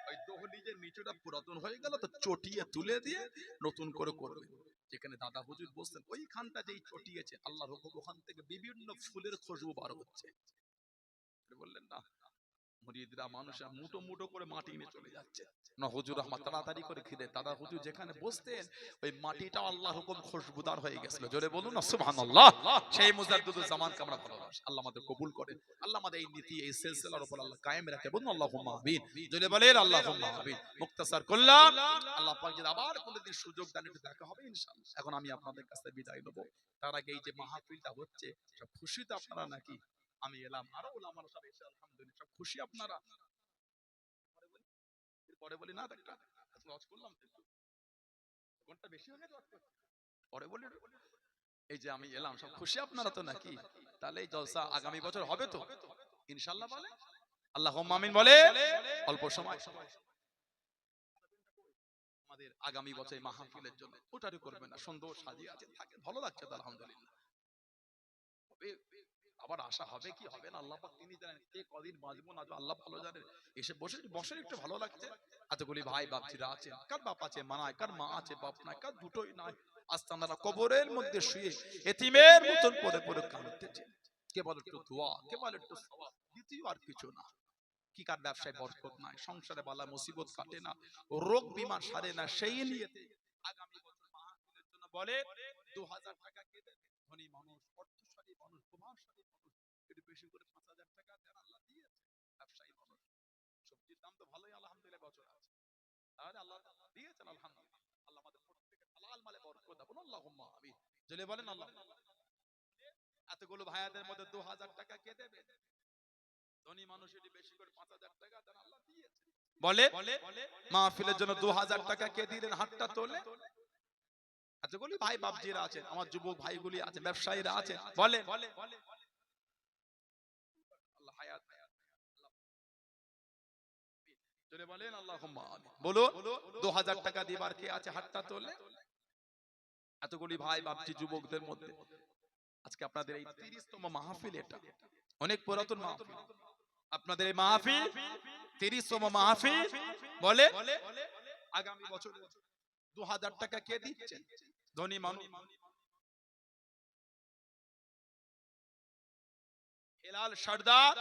ওই দহলিজের নিচেটা পুরাতন হয়ে গেল তো চটিয়ে তুলে দিয়ে নতুন করে করবে। যেখানে দাদা হুজুর বসতেন ওইখানটা যেই চটিয়েছে আল্লাহর হুকুম ওখান থেকে বিভিন্ন ফুলের খুশবু বার হচ্ছে। বললেন না, মুরিদরা মানুষরা মুটো মুটো করে মাটি নিয়ে চলে যাচ্ছে। না হুজুর রহমত তাড়াতাড়ি করে খিদে দাদা হুজুর যেখানে বসতেন ওই মাটিটা আল্লাহর হুকুম খুশবুদার হয়ে গেছিল। জোরে বলুন না সুবহানাল্লাহ। সেই মুজাদ্দিদুজ জামানকে আমরা ভালোবাসি, আল্লাহ আমাদের কবুল করেন, আল্লাহ আমাদের এই নীতি এই সিলসিলার উপর আল্লাহ কায়েম রাখে। বলুন আল্লাহুম্মা আমিন। জোরে বলেন আল্লাহুম্মা আমিন। মুক্তাসার করলাম, আল্লাহ পাক যদি আবার কোনদিন সুযোগ দেন একটু দেখা হবে ইনশাআল্লাহ। এখন আমি আপনাদের কাছে বিদায় নেব, তার আগে এই যে মাহফিলটা হচ্ছে সব খুশিতে আপনারা নাকি? আমি এলাম, আরো ওলামারা সব এসে আলহামদুলিল্লাহ সব খুশি আপনারা? পরে বলি না একটা লজ করলাম তো ঘন্টা বেশি হয়ে গেছে, পরে বলি এই যে আমি এলাম সব খুশি আপনারা তো নাকি? তাহলে এই জলসা আগামী বছর হবে তো ইনশাআল্লাহ বলে আল্লাহুম্মা আমিন বলে। অল্প সময় আমাদের আগামী বছর মাহফিলের জন্য ওটারই করবেন না, সুন্দর সাজিয়ে আছে থাকে ভালো লাগছে তো আলহামদুলিল্লাহ। আবার আশা হবে কি হবে না আল্লাহ পাক তিনি জানেন, কে কদিন বাঁচবো না আল্লাহ ভালো জানেন। এসে বসে বসে একটু ভালো লাগছে, এতগুলি ভাই বাপজিরা আছে, কার বাপ আছে মা নাই, কার মা আছে বাপ নাই, কার দুটোই নাই, আস্তানারা কবরের মধ্যে শুয়ে এতিমের মতন পড়ে পড়ে কাঁদতেছে। কেবল একটু দোয়া, কেবল একটু সওয়াব, দ্বিতীয় আর কিছু না। কি কার ব্যবসায় বরকত নাই, সংসারে বালা মুসিবত কাটে না, রোগ বিমার সারে না, সেই নিয়েতে আগামী বছর মাহফিলের জন্য বলে 2000 টাকা কে দেবে? ধনী মানুষ, অর্থশালী মানুষ, প্রভাবশালী মানুষ একটু বেশি করে 5000 টাকা দেন, আল্লাহ দিয়েছে। ব্যবসায়ী মানুষ, সবজির দাম তো ভালোই আলহামদুলিল্লাহ বছর আছে, তাহলে আল্লাহ দিয়েছেন আলহামদুলিল্লাহ। আল্লাহ আমাদের প্রত্যেককে হালাল মালে বরকত দাও, আল্লাহুম্মা আমিন। জেলে বলেন আল্লাহ। এতগুলো ভাইয়াদের মধ্যে 2000 টাকা কে দেবে? ধনী মানুষ এটি বেশি করে 5000 টাকা দেন, আল্লাহ দিয়েছে। বলে মাহফিলের জন্য 2000 টাকা কে দিলেন? হাতটা তোলে। এতগুলি ভাই বাপজিরা আছেন, আমার যুবক ভাইগুলি আছে, ব্যবসায়ীরা আছে, বলে আল্লাহ হায়াত জোরে বলেন আল্লাহুম্মা আমিন। বলো 2000 টাকা দিবার কে আছে? হাতটা তোলে। এতগুলি ভাই বাপজি যুবকদের মধ্যে আজকে আপনাদের এই 30তম মাহফিল, এটা অনেক পুরাতন মাহফিল। আপনাদের এই মাহফিল 30তম মাহফিল, বলে আগামী বছর 2000 টাকা কে দিচ্ছেন? ধনী মানুষ। বেলাল সরদার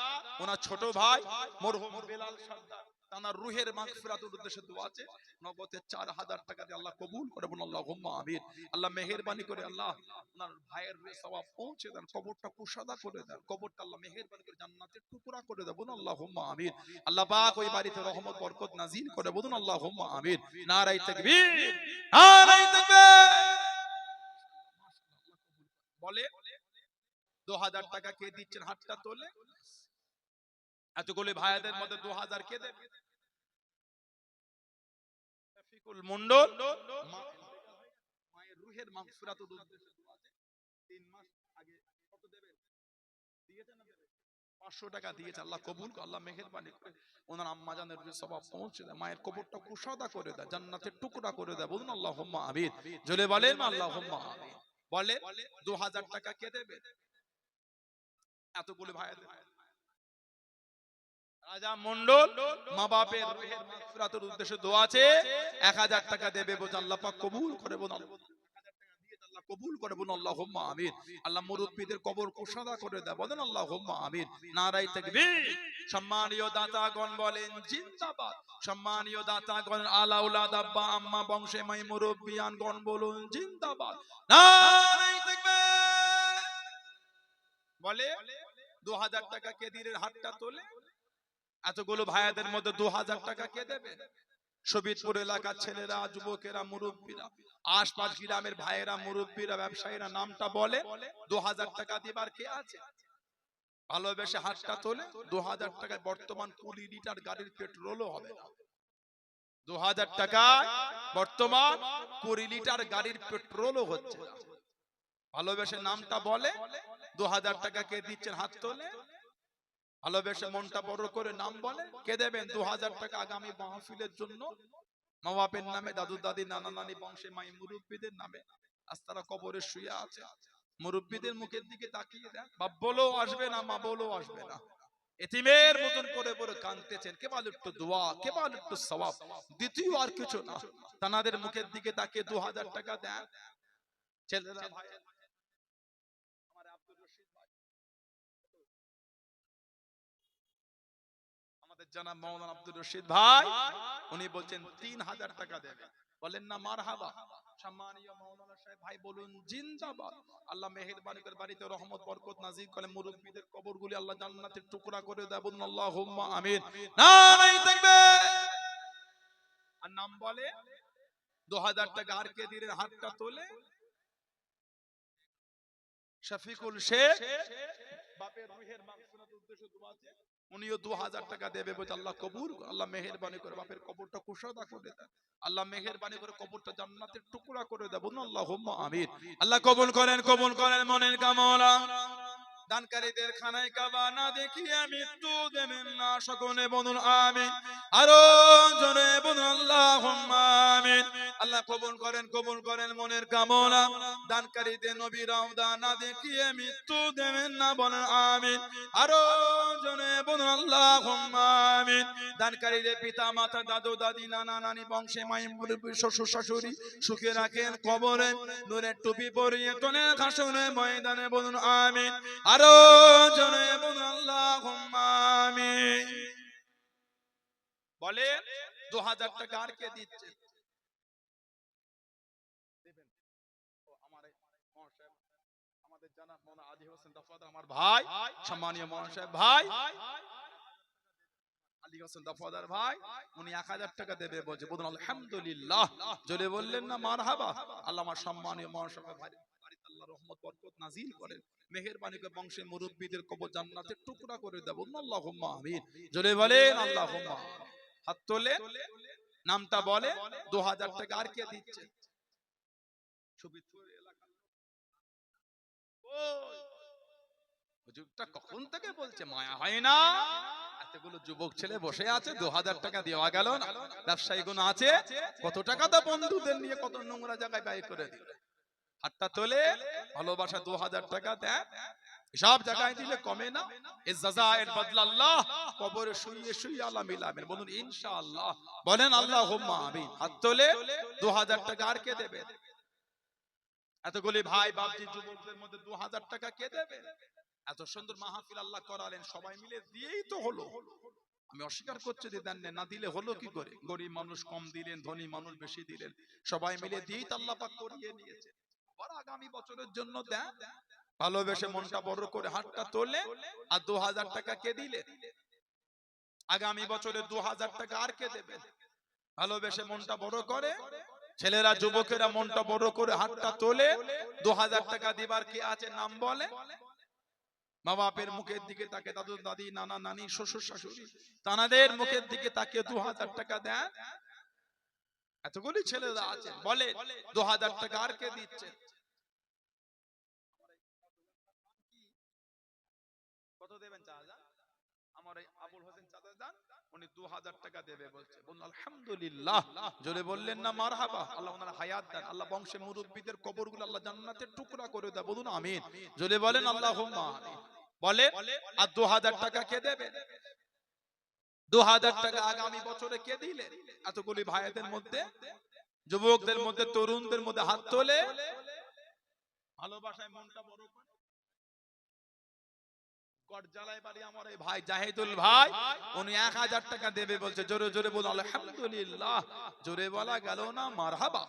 ওনার ছোট ভাই মরহুম বেলাল সরদার, তার রুহের মাগফিরাতের উদ্দেশ্যে দোয়া আছে, নগদে 4000 টাকা দিয়ে আল্লাহ কবুল করে বলুন আল্লাহুম্মা আমিন। আল্লাহ মেহেরবানি করে আল্লাহ ওনার ভাইয়ের রুহে সওয়াব পৌঁছে দেন, কবরটা কুশাদা করে দেন, কবরটা আল্লাহ মেহেরবানি করে জান্নাতের টুকরা করে দেন, বলুন আল্লাহুম্মা আমিন। আল্লাহ পাক ওই বাড়িতে রহমত বরকত নাজিল করে, বলুন আল্লাহুম্মা আমিন। নারায়ে তাকবীর, নারায়ে তাকবীর। বলে 2000 টাকা কে দিচ্ছেন? হাতটা তোলে। এতগুলি ভাইয়াদের মধ্যে 2000 কে দেবে? রফিকুল মন্ডল মায়ের রুহের মাগফিরাতের উদ্দেশ্যে দোয়া আছে। 3 মাস আগে কত দেবে? দিয়েছেন না দেবে? 500 টাকা দিয়েছে, আল্লাহ কবুল করে, আল্লাহ মেহেরবানি করে ওনার আম্মা জানের রুহে সওয়াব পৌঁছে দেয়, মায়ের কবরটা কুশাদা করে দেয়, জান্নাতের টুকরা করে দেয়, বলুন আল্লাহুম্মা আমিন। জোরে বলেন আল্লাহুম্মা আমিন। বলে 2000 টাকা কে দেবে? এতগুলি ভাইয়াদের রাজা মন্ডল মা বাপের রুহের মাগফিরাতের উদ্দেশ্যে দোয়া আছে, 1000 টাকা দেবে, বলে আল্লাহ পাক কবুল করে, বলুন আল্লাহ কবুল করে, বলুন আল্লাহুম্মা আমিন। আল্লাহ মুরব্বিদের কবর কুশাদা করে দেয়, বলেন আল্লাহুম্মা আমিন। নারায়ে তাকবীর। সম্মানীয় দাতাগণ বলেন জিন্দাবাদ। সম্মানীয় দাতাগণ, আলা আওলাদ আব্বা আম্মা বংশে মাই মুরব্বিয়ানগণ বলুন জিন্দাবাদ। নারায়ে তাকবীর। বলে 2000 টাকা কেদিরের হাতটা তোলে। এতগুলো ভাইয়াদের মধ্যে 2000 টাকা কে দেবে? শোভিতপুর এলাকার ছেলেরা, যুবকেরা, মুরব্বীরা, আশপাশ গ্রামের ভাইয়েরা, মুরব্বীরা, ব্যবসায়ীরা নামটা বলে। 2000 টাকা দিবার কে আছে? ভালোবেসে হাতটা তোলে। 2000 টাকায় বর্তমান 20 লিটার গাড়ির পেট্রোলও হবে না। 2000 টাকায় বর্তমান 20 লিটার গাড়ির পেট্রোলও হচ্ছে না। ভালোবেসে নামটা বলে। 2000 টাকা কে দিচ্ছেন? হাত তোলে। ভালোবেসে মনটা বড় করে নাম বলে। কে দেবেন 2000 টাকা আগামী মাহফিলের জন্য? মা বাপের নামে, দাদু দাদি, নানা নানি বংশে মাই মুরব্বীদের নামে। আজ তারা কবরে শুয়ে আছে। মুরব্বীদের মুখের দিকে তাকিয়ে দেন। বাপ বলেও আসবে না, মা বলেও আসবে না। এতিমের মতন পড়ে পড়ে কাঁদতেছেন। কেবল একটু দোয়া, কেবল একটু সওয়াব, দ্বিতীয় আর কিছু না। তানাদের মুখের দিকে তাকিয়ে 2000 টাকা দেন। ছেলেরা, ভাই, আমার আব্দুর রশিদ ভাই, আমাদের জানা মাওলানা আব্দুর রশিদ ভাই, উনি বলছেন 3000 টাকা দেবে। বলেন না মারহাবা। সম্মানীয় মাওলানা সাহেব ভাই বলুন জিন্দাবাদ। আল্লাহ মেহেরবানি করে বাড়িতে রহমত বরকত নাজিল করে, মুরব্বিদের কবরগুলি আল্লাহ জান্নাতের টুকরা করে দেয়, বলুন আল্লাহুম্মা আমিন। নারায়ে তাকবীর। আর নাম বলে 2000 টাকা আর কে দিলেন? হাতটা তোলে। শফিকুল শেখ, বাপের রুহের মাগফিরাতের উদ্দেশ্যে দোয়া আছে। উনিও 2000 টাকা দেবে, বলে আল্লাহ কবুল, আল্লাহ মেহেরবানি করে বাপের কবরটা কুশাদা করে দেন। আল্লাহ মেহেরবানি করে কবরটা জান্নাতের টুকরা করে দেন, বলুন আল্লাহুম্মা আমিন। আল্লাহ কবুল করেন, কবুল করেন মনের কামনা। দানকারীদের খানায় কাবা না দেখিয়ে মৃত্যু দেবেন না, সকলে বলুন আমিন। আরো জোরে বলুন আল্লাহুম্মা আমিন। আল্লাহ কবুল করেন, কবুল করেন মনের কামনা। দানকারীদের নবী রওদা না দেখিয়ে মৃত্যু দেবেন না, বলেন আমিন। আরো জোরে বলুন আল্লাহুম্মা আমিন। দানকারীদের পিতা মাতা, দাদু দাদি, নানা নানি বংশে মাই মুরব্বি, শ্বশুর শাশুড়ি সুখে রাখেন কবরে, নূরের টুপি পরিয়ে তোলেন হাসরের ময়দানে, বলুন আমিন। আরো জোরে বলুন আল্লাহুম্মা আমিন। বলে 2000 টাকা আর কে দিচ্ছে? দেবেন ও আমার মহাশয়, আমাদের জানা মাওলানা আদি হোসেন দফাদার আমার ভাই, সম্মানীয় মহাশয় ভাই আলী হোসেন দফাদার ভাই, উনি 1000 টাকা দেবে বলছে, বলুন আলহামদুলিল্লাহ। জোরে বললেন না মারহাবা। আল্লাহ আমার সম্মানীয় মহাশয় ভাই বাড়িতে আল্লাহ রহমত বরকত নাজিল করেন, মেহেরবানি করে বংশের মুরব্বিদের কবর জান্নাতের টুকরা করে দেব, বলুন আল্লাহুম্মা আমিন। জোরে বলেন আল্লাহুম্মা। হাত তোলে, নামটা বলে। 2000 টাকা আর কে দিচ্ছে? শোভিতপুর এলাকা। ওই হুজুরটা কখন থেকে বলছে মায়া হয় না? এতগুলো যুবক ছেলে বসে আছে, 2000 টাকা দেওয়া গেল না। ব্যবসায়ী গুণ আছে, কত টাকা তো বন্ধুদের নিয়ে কত নোংরা জায়গায় ব্যয় করে দিল। হাতটা তোলে, ভালোবাসা 2000 টাকা দেন। সব জায়গায় দিলে কমে না। এর জাযায়ের বদলা আল্লাহ কবরে শুইয়ে শুইয়ে আল্লাহ মিলাবেন, বলুন ইনশাআল্লাহ। বলেন আল্লাহুম্মা আমিন। হাত তোলে। 2000 টাকা আর কে দেবে? এতগুলি ভাই বাপজি যুবকদের মধ্যে 2000 টাকা কে দেবে? এত সুন্দর মাহফিল আল্লাহ করালেন, সবাই মিলে দিয়েই তো হলো। আমি অস্বীকার করছি যে দেন না, দিলে হলো কি করে? গরিব মানুষ কম দিলেন, ধনী মানুষ বেশি দিলেন, সবাই মিলে দিয়েই তো আল্লাহ পাক করিয়ে নিয়েছে। আবার আগামী বছরের জন্য দেন। ভালোবেসে মনটা বড় করে হাতটা তোলে। আর 2000 টাকা কে দিলে? আগামী বছরে 2000 টাকা আর কে দেবে? ভালোবেসে মনটা বড় করে ছেলেরা, যুবকেরা মনটা বড় করে হাতটা তোলে। 2000 টাকা দিবার কে আছে? নাম বলে। মা বাপের মুখের দিকে তাকে, দাদু দাদি, নানা নানি, শ্বশুর শাশুড়ি, তানাদের মুখের দিকে তাকে 2000 টাকা দেন। এতগুলি ছেলেরা আছে, বলে 2000 টাকা আর কে দিচ্ছে? কত দেবেন? চাচা আমার এই আবুল হোসেন চাচা যান, উনি 2000 টাকা দেবে বলছে, বলুন আলহামদুলিল্লাহ। জোরে বললেন না মারহাবা। আল্লাহ ওনার হায়াত দেন, আল্লাহ বংশে মুরব্বিদের কবরগুলো আল্লাহ জান্নাতের টুকরা করে দেয়, বলুন আমিন। জোরে বলেন আল্লাহুম্মা আমিন। বলে আর 2000 টাকা কে দেবে? 2000 টাকা আগামী বছরে কে দিলেন? এতগুলি ভাইদের মধ্যে, যুবকদের মধ্যে, তরুণদের মধ্যে হাত তোলে। ভালোবাসায় মনটা বড় করে গড়জালায় বাড়ি আমার এই ভাই জাহিদুল ভাই, উনি 1000 টাকা দেবে বলছে। জোরে জোরে বলুন আলহামদুলিল্লাহ। জোরে বলা গেল না মারহাবা।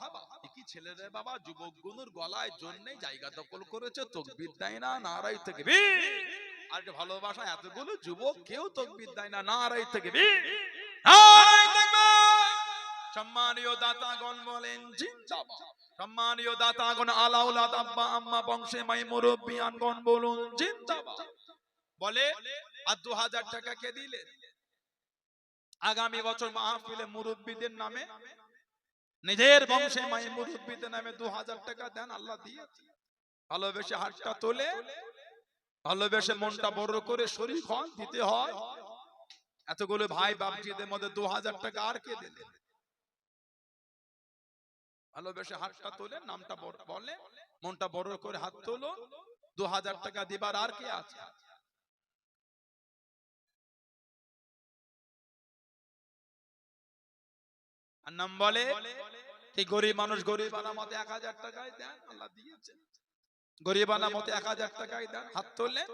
কি ছেলে রে বাবা, যুবক গুনুর গলায় জন্য জায়গা দখল করেছে, তাকবীর দেয় না, নারাই তাকবীর। আর ভালোবাসা এতগুলো যুবক কেউ তাকবীর দেয় না, নারাই তাকবীর, নারাই তাকবীর। সম্মানীয় দাতাগণ বলেন জিন্দাবাদ। সম্মানীয় দাতাগণ, আলাউলাদ আব্বা আম্মা বংশে মাই মুরব্বিয়ানগণ বলুন জিন্দাবাদ। বলে আর 2000 টাকা কে দিলেন? আগামী বছর মাহফিলে মুরব্বীদের নামে, নিজের বংশে মাই মুরব্বীদের নামে 2000 টাকা দেন, আল্লাহ দিয়েছে। ভালোবেসে হাতটা তোলে, ভালোবেসে মনটা বড় করে শরীক হন, দিতে হয়। এতগুলো ভাই বাপজিদের মধ্যে 2000 টাকা আর কে দিলেন? ভালোবেসে হাতটা তোলে, নামটা বলে, মনটা বড় করে হাত তোলো। 2000 টাকা দিবার আর কে আছে? আর নাম বলে কি গরিব মানুষ, গরিব আনামতে 1000 টাকায় দেন, আল্লাহ দিয়েছে। গরিব আনামতে 1000 টাকায় দেন, হাত তোলে।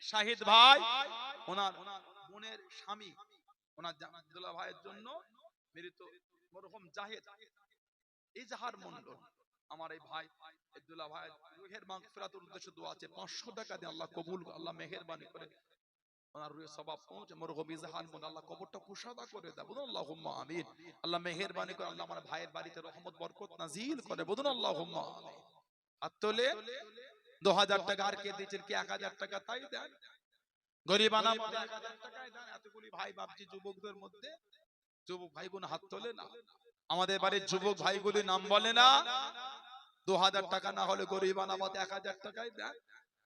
শাহিদ ভাই, ওনার বোনের স্বামী, ওনার আব্দুল্লাহ ভাইয়ের জন্য মৃত মরহুম জাহিদ ইজহার মন্ডল, আমার এই ভাই আব্দুল্লাহ ভাইয়ের রূহের মাগফিরাতের উদ্দেশ্যে দোয়া আছে। 500 টাকা দিয়ে আল্লাহ কবুল, আল্লাহ মেহেরবানি করে ওনার রূহে সওয়াব পৌঁছে। মরহুম ইজহার মন্ডল আল্লাহ কবরটা কুশাদা করে দেয়, বলুন আল্লাহুম্মা আমিন। আল্লাহ মেহেরবানি করে আল্লাহ আমার ভাইয়ের বাড়িতে রহমত বরকত নাজিল করে, বলুন আল্লাহুম্মা আমিন। আর তোলে 2000 টাকা আর কে দিয়েছেন? কি 1000 টাকা তাই দেন। গরিব আনামতে 1000 টাকায় দেন। এতগুলি ভাই বাপজি যুবকদের মধ্যে যুবক ভাই বোন হাত তোলে না। আমাদের বাড়ির যুবক ভাইগুলি নাম বলে না। 2000 টাকা না হলে গরিব আনামতে 1000 টাকায় দেন।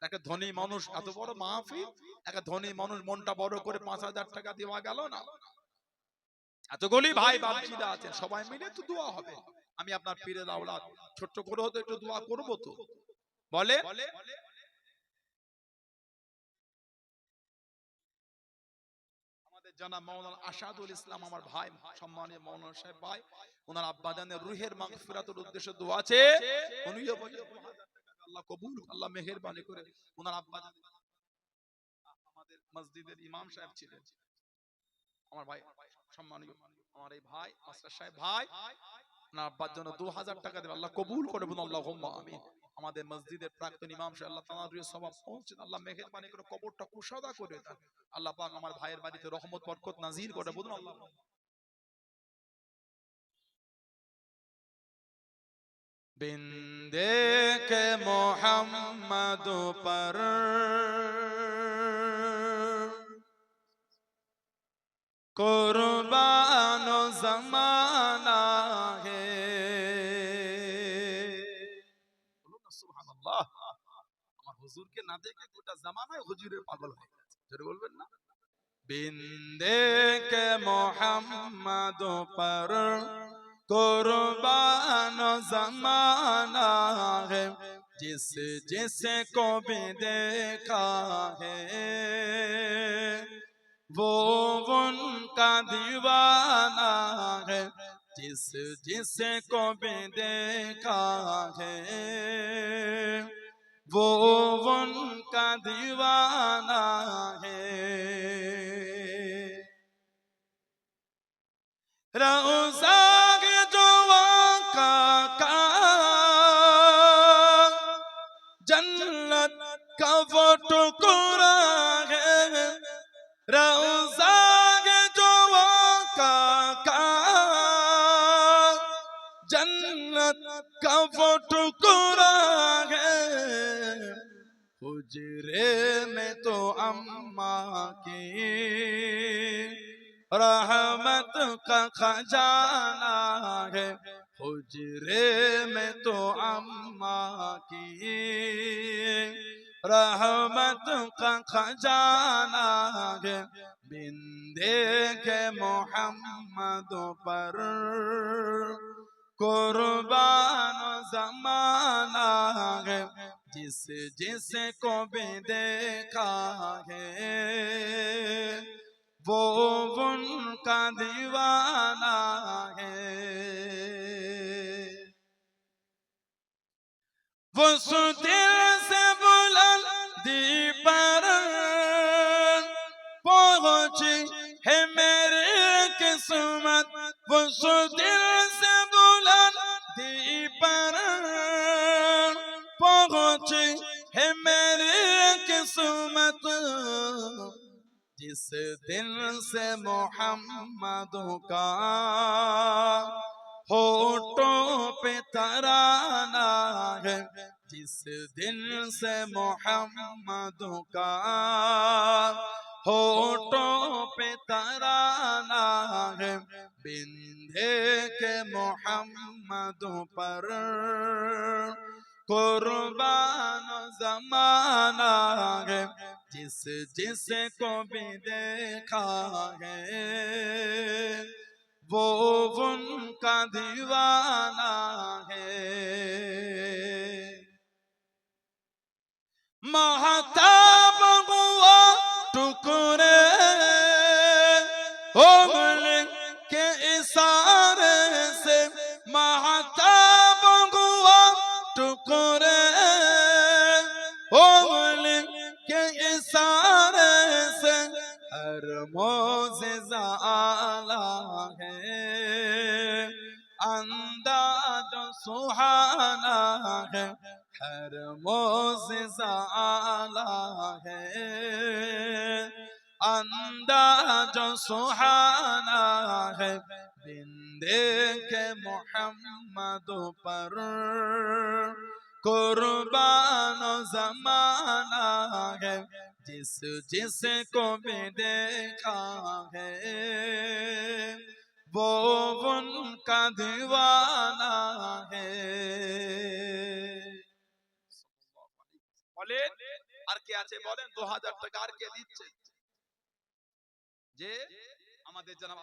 একটা ধনী মানুষ, এত বড় মাহফিল, একটা ধনী মানুষ মনটা বড় করে 5000 টাকা দেওয়া গেল না। এতগুলি ভাই বাপজিরা আছেন, সবাই মিলে তো দোয়া হবে। আমি আপনার পীরের আওলাদ, ছোট্ট করে হতে একটু দোয়া করব তো। বলে আমাদের জানাব মাওলানা আসাদুল ইসলাম, আমার ভাই, সম্মানীয় মাওলানা সাহেব ভাই, ওনার আব্বাজানের রূহের মাগফিরাতের উদ্দেশ্যে দোয়া আছে। উনিও বলে 2000 টাকা আল্লাহ কবুল, আল্লাহ মেহেরবানি করে। ওনার আব্বাজান আমাদের মসজিদের ইমাম সাহেব ছিলেন, আমার ভাই সম্মানীয় আমার এই ভাই মাস্টার সাহেব ভাই, ওনার আব্বার জন্য 2000 টাকা দেবে, আল্লাহ কবুল করে, বলুন আল্লাহুম্মা আমিন। আমাদের মসজিদের প্রাক্তন ইমাম সাহেব, আল্লাহ তাআলার রূহে সওয়াব পৌঁছে, আল্লাহ মেহেরবানি করে কবরটা কুশাদা করে দেন। আল্লাহ পাক আমার ভাইয়ের বাড়িতে রহমত বরকত নাজিল করে, বলুন আল্লাহ। बिंदे के मोहम्मद पर कुर्बान जमाना है। सुभानाल्लाह, আমার হুজুরকে না দেখে গোটা জামানায় হুজুরের পাগল হয়ে গেছে। জোরে বলবেন না? बिंदे के मोहम्मद पर कुर्बान जमाना है, जिस जिसे को भी देखा है वो उनका दीवाना है, जिस जिसे को भी देखा है वो उनका दीवाना है। रौज़ा जो आका जन्नत का वो टुकड़ा है, रौज़ा जो आका जन्नत का वो टुकड़ा है। हुजरे में तो अम्मा की रहमत का खजाना है, हुजरे में तो अम्मा की रहमत का खजाना है। बिन देखे मोहम्मद पर कुर्बान ज़माना है, जिस जिसको भी देखा है वो उनका दीवाना है। वो दिल से बुलंदी पर पहुंची है मेरी किस्मत, वो दिल से बुलंदी पर पहुंची है मेरी किस्मत, जिस दिल से मोहम्मद का होठों पे तराना है, जिस दिल से मोहम्मद का होठों पे तराना है, बिंधे के मोहम्मद पर कुर्बान ज़माना है, जिस जिसको भी देखा है वो उनका दीवाना है। महताब हुआ टुकड़े उंगली के इशारे से, महताब हुआ टुकड़े उंगली के इशारे से, हर मौजिज़ा आला है, अंदाज़ सुहाना है, हर मौजिज़ा आला है, अंदाज़ सुहाना है, बिंदे के मोहम्मद पर कुर्बान ज़माना है, जिस जिसको भी देखा है वो उनका दीवाना है। বলেন আর কে আছে বলেন, 2000 টাকা আর কে দিচ্ছে? যে আমাদের জানাব